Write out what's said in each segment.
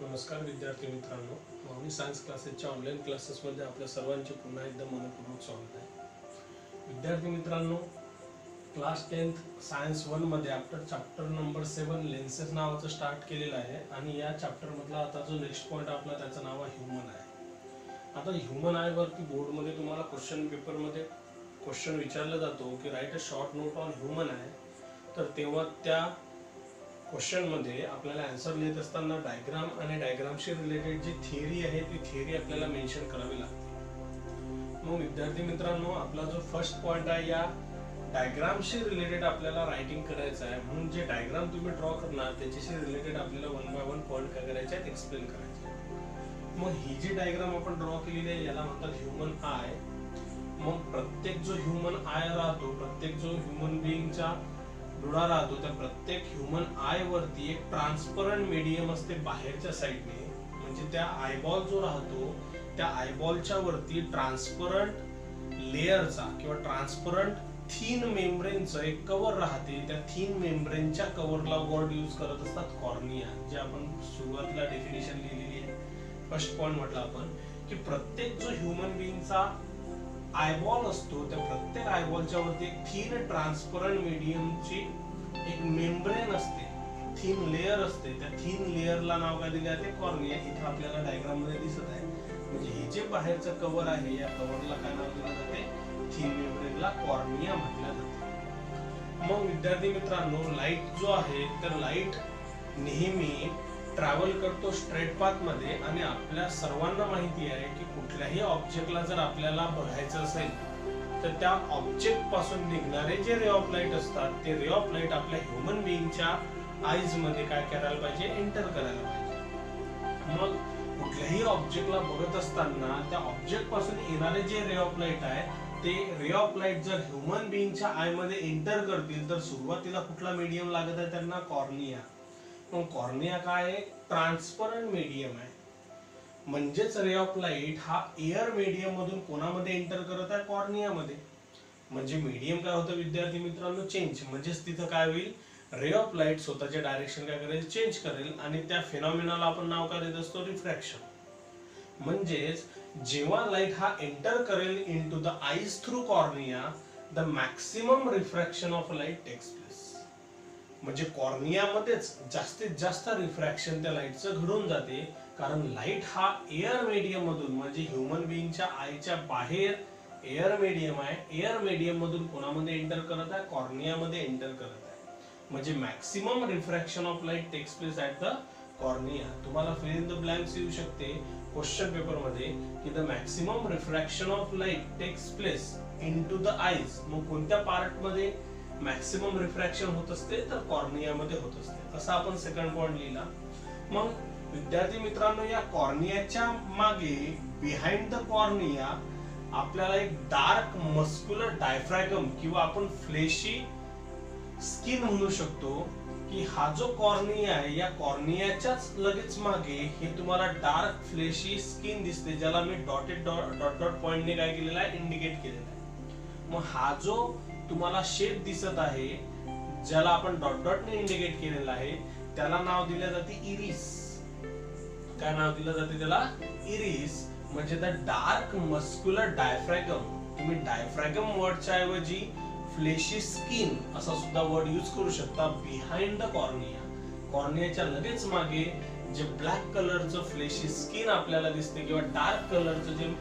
नमस्कार विद्यार्थी मित्रांनो, माऊली सायन्स क्लासेसच्या ऑनलाईन क्लासेसमध्ये आपल्या सर्वांचे पुन्हा एकदा मनपूर्वक स्वागत आहे. विद्यार्थी मित्रांनो, क्लास 10th सायन्स 1 मध्ये आफ्टर चॅप्टर नंबर 7 लेन्सेस नावाचं स्टार्ट केलेलं आहे आणि या चॅप्टर मधला आता जो नेक्स्ट पॉईंट आपला त्याचं नाव आहे ह्युमन आय. आता ह्युमन आय वरती बोर्डमध्ये तुम्हाला क्वेश्चन पेपरमध्ये क्वेश्चन विचारला जातो की right a short note on human I. तर तेव्हा त्या क्वेश्चन मध्ये आपल्याला आन्सर लिहित असताना डायग्राम आणि डायग्रामशी रिलेटेड जी थिअरी आहे ती थिअरी आपल्याला मेन्शन करावी लागते. मग विद्यार्थी मित्रांनो, आपला जो फर्स्ट पॉइंट आहे या डायग्रामशी रिलेटेड आपल्याला रायटिंग करायचं आहे. म्हणून जे डायग्राम तुम्ही ड्रॉ करणार त्याच्याशी रिलेटेड आपल्याला 1 बाय 1 पॉइंट काय करायचे आहेत, एक्सप्लेन करायचे. मग ही जी डायग्राम आपण ड्रॉ केलेली आहे याला म्हणतात ह्युमन आय. मग प्रत्येक जो ह्युमन आय राहतो, प्रत्येक जो ह्युमन बिईंगचा डोळा राहतो, त्या प्रत्येक ह्युमन आय वरती एक ट्रान्सपरंट मीडियम असते बाहेरच्या साईडने. म्हणजे त्या आयबॉल जो राहतो त्या आयबॉलच्या वरती ट्रान्सपरंट लेअरचा किंवा ट्रान्सपरंट थीन मेम्ब्रेनचं एक कव्हर राहते. त्या थीन मेम्ब्रेनच्या कव्हरला वर्ड यूज करत असतात कॉर्निया, जे आपण सुरुवातीला डेफिनेशन लिहिलेली आहे. फर्स्ट पॉइंट म्हटलं आपण की प्रत्येक जो ह्युमन बिईंगचा आयबॉल असतो त्या प्रत्येक आयबॉलच्या वरती एक थीन ट्रान्सपरंट मीडियमची एक मेम्ब्रेन असते, थीन लेअर असते. त्या थीन लेअरला नाव काय दिले जाते, कॉर्निया. इथे आपल्याला डायग्राम मध्ये दिसत आहे. म्हणजे हे जे बाहेरचं कव्हर आहे या कव्हरला काय नाव दिलं जाते, थीन मेम्ब्रेनला कॉर्निया म्हटलं जाते. मग विद्यार्थी मित्रांनो, लाईट जो आहे तर लाईट नेहमी ट्रॅव्हल करतो स्ट्रेट पाथ मध्ये. आणि आपल्या सर्वांना माहिती आहे की कुठल्याही ऑब्जेक्टला जर आपल्याला बघायचं असेल तर त्या ऑब्जेक्ट पासून निघणारे जे रे ऑफ लाईट असतात ते रे ऑफ लाईट आपल्या ह्युमन बिईंगच्या आईज मध्ये काय करायला पाहिजे, एंटर करायला पाहिजे. मग कुठल्याही ऑब्जेक्टला बघत असताना त्या ऑब्जेक्ट पासून येणारे जे रे ऑफ लाईट आहे ते रे ऑफ लाईट जर ह्युमन बिईंगच्या आय मध्ये एंटर करतील तर सुरुवातीला कुठला मीडियम लागत आहे त्यांना, कॉर्निया. मग कॉर्निया काय आहे, ट्रान्सपरंट मीडियम आहे. म्हणजेच रे ऑफ लाईट हा एअर मीडियम मधून कोणामध्ये एंटर करत आहे, कॉर्नियामध्ये. म्हणजे मीडियम काय होतं विद्यार्थी मित्रांनो, चेंज. म्हणजेच तिथं काय होईल, रे ऑफ लाईट स्वतःचे डायरेक्शन काय करेल, चेंज करेल. आणि त्या फिनॉमिनाला आपण नाव काय देत असतो, रिफ्रॅक्शन. म्हणजेच जेव्हा लाईट हा एंटर करेल into the eyes through cornea, the maximum refraction of light takes place. म्हणजे कॉर्नियामध्येच जास्तीत जास्त रिफ्रॅक्शन त्या लाईटचं घडून जाते. कारण लाईट हा एअर मीडियम मधून, म्हणजे ह्युमन बिईंगच्या आयच्या बाहेर एअर मीडियम आहे, एअर मीडियम मधून कोणामध्ये एंटर करत आहे, कॉर्नियामध्ये एंटर करत आहे. म्हणजे maximum refraction of light takes place at the cornea. तुम्हाला फिल इन द ब्लँक्स येऊ शकते क्वेश्चन पेपर मध्ये की the maximum refraction of light takes place into the eyes. मग कोणत्या पार्ट मध्ये मॅक्सिमम रिफ्रॅक्शन होत असते, तर कॉर्नियामध्ये होत असते. असा आपण सेकंड पॉइंट लिहिला. मग विद्यार्थी मित्रांनो, या कॉर्नियाच्या मागे बिहाइंड द कॉर्निया आपल्याला एक डार्क मस्क्युलर डायफ्रॅगम किंवा आपण फ्लेशी स्किन म्हणू शकतो की हा जो कॉर्निया आहे या कॉर्नियाच्याच लगेच मागे हे तुम्हाला डार्क फ्लेशी स्किन दिसते, ज्याला मी डॉटेड डॉट डॉट पॉइंटने काय केलेला आहे, इंडिकेट केलेला आहे. मग हा जो तुम्हाला शेप दिसत आहे ज्याला आपण डॉट डॉटने इंडिकेट केलेला आहे त्याला नाव दिले जाते इरिस. काय नाव दिलं जाते त्याला, इरिस. म्हणजे द डार्क मस्क्युलर डायफ्रॅगम. तुम्ही डायफ्रॅगम वर्डच्या ऐवजी फ्लेशी स्किन असा सुद्धा वर्ड यूज करू शकता. बिहाइंड द कॉर्निया, कॉर्नियाच्या लगेच मागे जे ब्लॅक कलरचं फ्लेशी स्किन आपल्याला दिसते किंवा डार्क कलरचं जे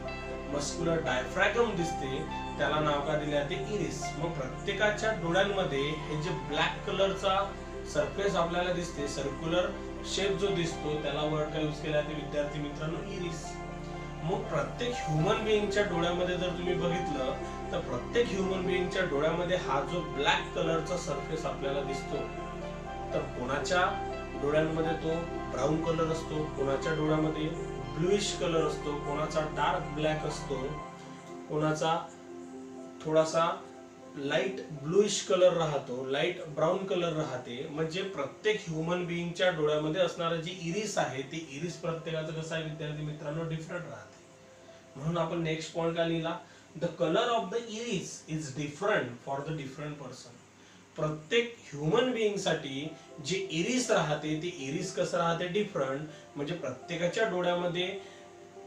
मस्क्युलर डायफ्रॅगम दिसते त्याला नाव का दिले जाते, इरिस. मग प्रत्येकाच्या डोळ्यांमध्ये हे जे ब्लॅक कलरचा सरफेस आपल्याला दिसते, सर्क्युलर शेप जो दिसतो, त्याला वर्ड काय यूज केला जाते विद्यार्थी मित्रांनो, इरिस. मग प्रत्येक ह्युमन बिईंगच्या डोळ्यामध्ये जर तुम्ही बघितलं तर प्रत्येक ह्युमन बिईंगच्या डोळ्यामध्ये हा जो ब्लॅक कलरचा सरफेस आपल्याला दिसतो, तर कोणाच्या डोळ्यांमध्ये तो ब्राऊन कलर असतो, कोणाच्या डोळ्यामध्ये ब्लूइश कलर असतो, कोणाचा डार्क ब्लॅक असतो, कोणाचा थोडासा लाईट ब्लूइश कलर राहतो, लाईट ब्राऊन कलर राहते. म्हणजे प्रत्येक ह्युमन बिईंगच्या डोळ्यामध्ये असणारा जी इरिस आहे ती इरिस प्रत्येकाचं कसं आहे विद्यार्थी मित्रांनो, डिफरंट राहते. म्हणून आपण नेक्स्ट पॉइंट काय लिहिला, the colour of the iris is different for the different person. प्रत्येक ह्युमन बिईंग साठी जे इरिस राहते ते इरिस कसं राहते डिफरंट, म्हणजे प्रत्येकाच्या डोळ्यामध्ये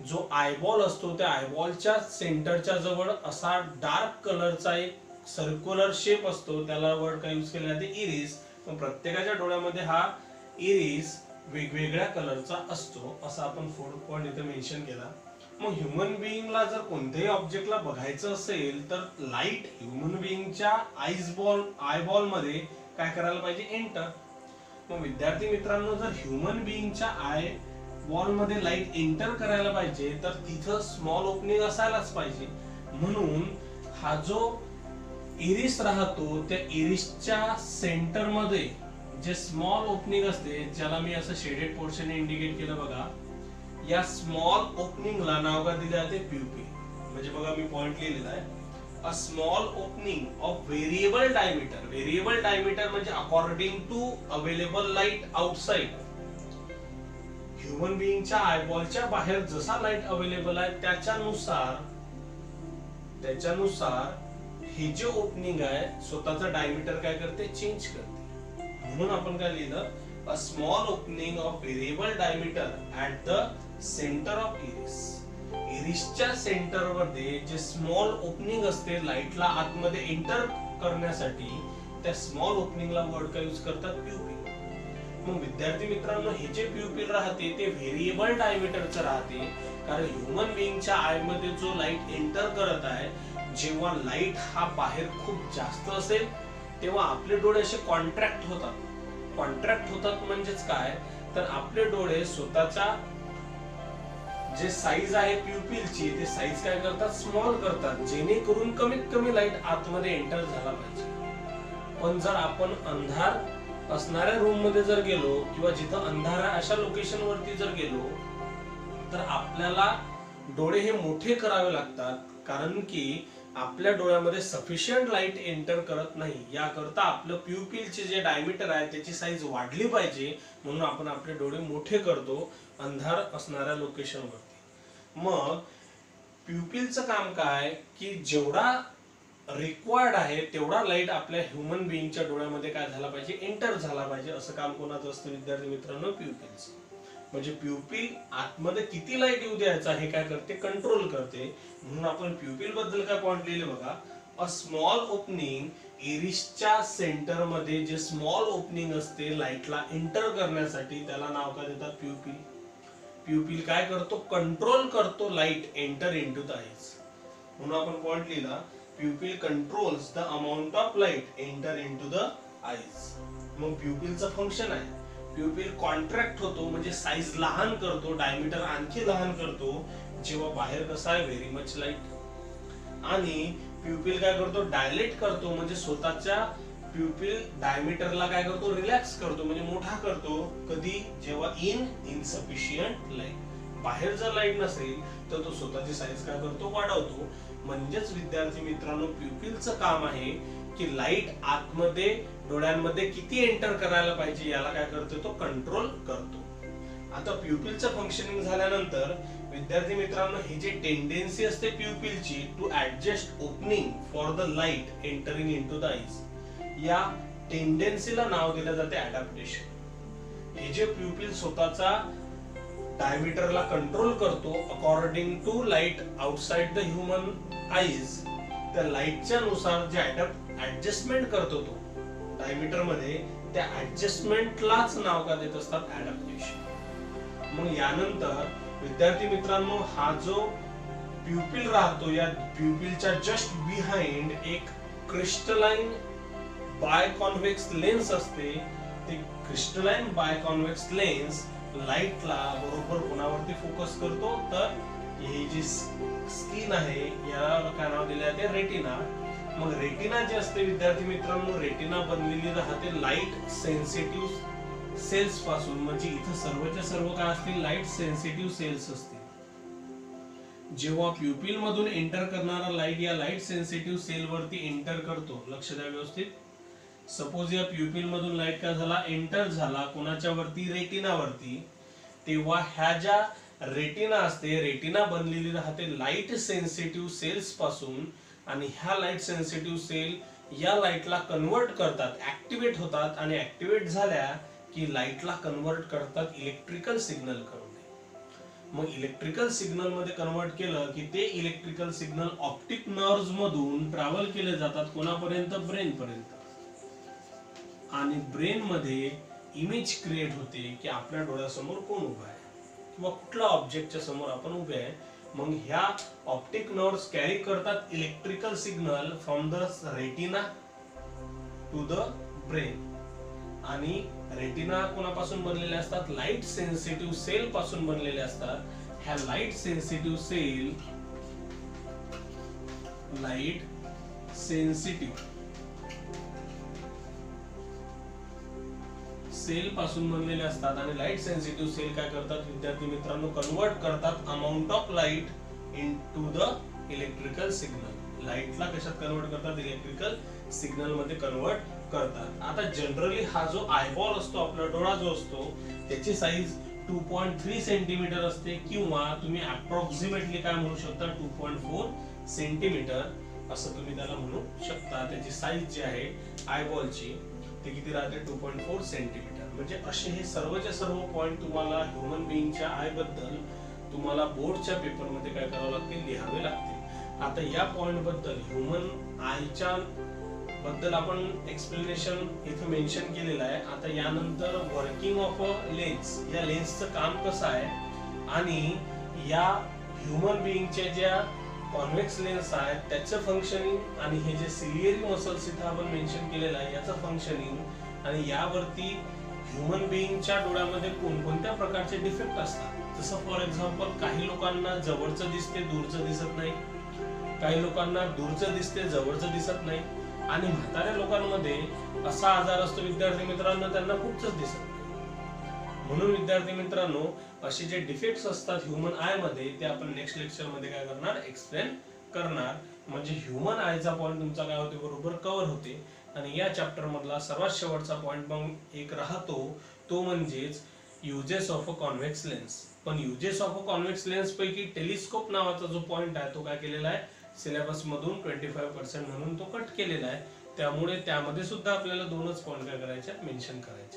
जो आयबॉल असतो त्या आयबॉलच्या सेंटरच्या जवळ असा डार्क कलरचा एक सर्क्युलर शेप असतो, त्याला वर्ड काय यूज केले जाते इरिस. पण प्रत्येकाच्या डोळ्यामध्ये हा इरिस वेगवेगळ्या कलरचा असतो, असं आपण 4th पॉइंट इथे मेन्शन केला. मग ह्युमन बिईंगला जर कोणत्याही ऑब्जेक्टला बघायचं असेल तर लाईट ह्युमन बिईंगच्या आयबॉल मध्ये काय करायला पाहिजे, एंटर. मग विद्यार्थी मित्रांनो, जर ह्युमन बिईंगच्या वॉल मध्ये लाईट एंटर करायला पाहिजे तर तिथं स्मॉल ओपनिंग असायलाच पाहिजे. म्हणून हा जो इरिस राहतो त्या इरिसच्या सेंटर मध्ये जे स्मॉल ओपनिंग असते, ज्याला मी असं शेडेड पोर्शन इंडिकेट केलं बघा, या स्मॉल ओपनिंगला नाव का दिले जाते, प्युपिल. म्हणजे बघा मी पॉइंट लिहिलेला आहे, a small opening of variable diameter. Variable diameter म्हणजे according to available light outside. Human बिईंगच्या आयबॉलच्या बाहेर जसा लाईट अवेलेबल आहे त्याच्यानुसार हे जे ओपनिंग आहे स्वतःचा डायमीटर काय करते, चेंज करते. म्हणून आपण काय लिहिलं, a small opening of variable diameter at the centre of iris. इरिसच्या सेंटर मध्ये जे स्मॉल ओपनिंग असते लाईटला आतमध्ये एंटर करण्यासाठी, त्या स्मॉल ओपनिंगला वर्ड काय यूज करतात, प्युपिल. मग विद्यार्थी मित्रांनो, हे जे प्युपिल राहते ते व्हेरिएबल डायमीटरचं राहते, कारण ह्युमन बिईंगच्या आय मध्ये जो लाईट एंटर करत आहे, जेव्हा लाईट हा बाहेर खूप जास्त असेल तेव्हा आपले डोळे असे कॉन्ट्रॅक्ट होतात म्हणजेच काय, तर आपले डोळे स्वतःच्या जे साईज आहे प्युपिलची ते साईज काय करतात, स्मॉल करतात, जेणेकरून कमीत कमी लाईट आतमध्ये एंटर झाला पाहिजे. पण जर आपण अंधार असणाऱ्या रूम मध्ये जर गेलो किंवा जिथं अंधार आहे अशा लोकेशन वरती जर गेलो तर आपल्याला डोळे हे मोठे करावे लागतात, कारण की आपल्या डोळ्यामध्ये सफिशियंट लाईट एंटर करत नाही. याकरता आपलं प्युपिलचे जे डायमीटर आहे त्याची साईज वाढली पाहिजे, म्हणून आपण आपले डोळे मोठे करतो अंधार असणाऱ्या लोकेशन वरती. मग प्युपिलचं काम काय, की जेवढा रिक्वायर्ड आहे तेवढा लाईट आपल्या ह्युमन बिईंगच्या डोळ्यामध्ये काय झाला पाहिजे, एंटर झाला पाहिजे. असं काम कोणाचं असतं विद्यार्थी मित्रांनो, प्युपिलचं. म्हणजे प्युपिल आतमध्ये किती लाईट येऊ द्यायचा हे काय करते, कंट्रोल करते. म्हणून आपण प्युपिल बद्दल काय पॉइंट लिहिले बघा, अ स्मॉल ओपनिंग. इरिसच्या सेंटर मध्ये जे स्मॉल ओपनिंग असते लाईटला एंटर करण्यासाठी त्याला नाव काय देतात, प्युपिल. प्युपिल काय करतो, कंट्रोल करतो light enter into the eyes. म्हणून आपण पॉइंट लिहिला, pupil controls the amount of light enter into the eyes. मग प्युपिलचं फंक्शन आहे, प्युपिल कॉन्ट्रॅक्ट होतो म्हणजे साईज लहान करतो, डायमीटर आणखी लहान करतो जेव्हा बाहेर कसा आहे, व्हेरी मच लाईट. आणि प्युपिल काय करतो, डायलेट करतो म्हणजे स्वतःच्या प्युपिल डायमीटरला काय करतो, रिलॅक्स करतो म्हणजे मोठा करतो. कधी, जेव्हा इनसफिशियंट लाईट. बाहेर जर लाईट नसेल तर तो स्वतःची साईज काय करतो, वाढवतो. म्हणजेच विद्यार्थी मित्रांनो, प्युपिलचं काम आहे की लाईट आतमध्ये डोळ्यांमध्ये किती एंटर करायला पाहिजे याला काय करतो, तो कंट्रोल करतो. आता प्युपिलचं फंक्शनिंग झाल्यानंतर विद्यार्थी मित्रांनो, ही जी टेंडेन्सी असते प्युपिलची to adjust opening for the light entering into the eyes, या टेंडेन्सीला नाव दिलं जाते अडॅप्टेशन. हे जे प्युपिल स्वतःचा डायमीटरला कंट्रोल करतो according to light outside the human eyes, त्या लाईटच्या नुसार जे ऍडजस्टमेंट करतो तो डायमीटर मध्ये, त्या ऍडजस्टमेंटलाच नाव का देत असतात, अडॅप्टेशन. मग यानंतर विद्यार्थी मित्रांनो, हा जो प्युपिल राहतो या प्युपिलच्या जस्ट बिहाइंड एक क्रिस्टलाइन बायकॉन्व्हेक्स लेन्स असते. ते क्रिस्टलाइन बायकॉन्व्हेक्स लेन्स लाईटला बरोबर कोणावरती फोकस करतो, तर ही जी स्किन आहे याला काय नाव दिले जाते, रेटिना. मग रेटिना जे असते विद्यार्थी मित्रांनो, रेटिना बनलेली राहते लाईट सेन्सिटिव्ह सेल्स पासून. म्हणजे इथं सर्वच्या सर्व काय असतील, लाईट सेन्सिटिव्ह सेल्स असतील. जेव्हा प्युपिल मधून एंटर करणारा लाईट या लाईट सेन्सिटिव्ह सेल वरती एंटर करतो, लक्ष द्या व्यवस्थित. सपोज या प्युपिल मधून लाईट का झाला, एंटर झाला कोणाच्या वरती, रेटिना वरती, तेव्हा ह्या ज्या रेटिना असते, रेटिना बनलेली राहते लाईट सेन्सिटिव्ह सेल्स पासून. आणि ह्या लाईट सेन्सिटिव्ह सेल या लाईटला कन्वर्ट करतात, ऍक्टिव्हेट होतात आणि ऍक्टिव्हेट झाल्या की लाईटला कन्वर्ट करतात इलेक्ट्रिकल सिग्नल करून. मग इलेक्ट्रिकल सिग्नल मध्ये कन्वर्ट केलं की ते इलेक्ट्रिकल सिग्नल ऑप्टिक नर्व्स मधून ट्रॅव्हल केले जातात कोणापर्यंत? ब्रेन पर्यंत. आणि ब्रेन मध्ये इमेज क्रिएट होते की आपल्या डोळ्यासमोर कोण उभा आहे किंवा कुठल्या ऑब्जेक्टच्या समोर आपण उभे आहे. मग ह्या ऑप्टिक नर्व्स कॅरी करतात electrical signal from the retina to the brain. आणि रेटिना कोणापासून बनलेले असतात? लाईट सेन्सिटिव्ह सेल पासून बनलेले असतात. ह्या लाईट सेन्सिटिव्ह सेल पासून बनलेले असतात. आणि लाईट सेन्सिटिव्ह सेल काय करतात विद्यार्थी मित्रांनो? कन्वर्ट करतात amount of light into the electrical signal. लाईटला कशात कन्वर्ट करतात? इलेक्ट्रिकल सिग्नल मध्ये कन्वर्ट करतात. आता जनरली हा जो आयबॉल असतो, आपला डोळा जो असतो, त्याची साईज 2.3 सेंटीमीटर असते किंवा तुम्ही अप्रॉक्सिमेटली काय म्हणू शकता? 2.4 सेंटीमीटर असं तुम्ही त्याला म्हणू शकता. त्याची साईज जी आहे आयबॉलची ते किती राहते? 2.4 सेंटीमीटर. म्हणजे असे हे सर्वच्या सर्व पॉइंट तुम्हाला ह्युमन बिईंगच्या आय बद्दल तुम्हाला बोर्डच्या पेपर मध्ये काय करावं लागतील? लिहावे लागतील. आता या पॉइंट बद्दल ह्युमन आयच्या बद्दल आपण एक्सप्लेनेशन इथे मेन्शन केलेलं आहे. आता यानंतर वर्किंग ऑफ अ लेन्स, या लेन्सचं काम कसं आहे आणि या ह्युमन बिईंगच्या ज्या कॉन्व्हेक्स लेन्स आहेत त्याचं फंक्शनिंग आणि हे जे सिलियरी मसल्स इथे आपण मेन्शन केलेलं आहे याचं फंक्शनिंग आणि यावरती ह्युमन बिईंगच्या डोळ्यामध्ये कोणकोणत्या प्रकारचे डिफेक्ट असतात. जसं फॉर एक्झाम्पल काही लोकांना जवळचं दिसते दूरचं दिसत नाही, काही लोकांना दूरचं दिसते जवळचं दिसत नाही, आणि म्हाताऱ्या लोकांमध्ये असा आजार असतो विद्यार्थी मित्रांनो त्यांना कुठचंच दिसत नाही. म्हणून विद्यार्थी मित्रांनो असे जे डिफेक्ट्स असतात ह्युमन आय मध्ये ते आपण नेक्स्ट लेक्चर मध्ये काय करणार? एक्सप्लेन करणार. म्हणजे ह्युमन आयचा पॉइंट तुमचा काय होते? बरोबर कव्हर होते. आणि या चॅप्टर मधला सर्वात शेवटचा पॉइंट मग एक राहतो तो म्हणजेच uses of a convex lens. पण uses of a convex lens पैकी टेलिस्कोप नावाचा जो पॉइंट आहे तो काय केलेला आहे? सिलेबस मधून 25% म्हणून तो कट केलेला आहे. त्यामुळे त्यामध्ये सुद्धा आपल्याला दोनच पॉइंट काय करायचे? मेन्शन करायचे.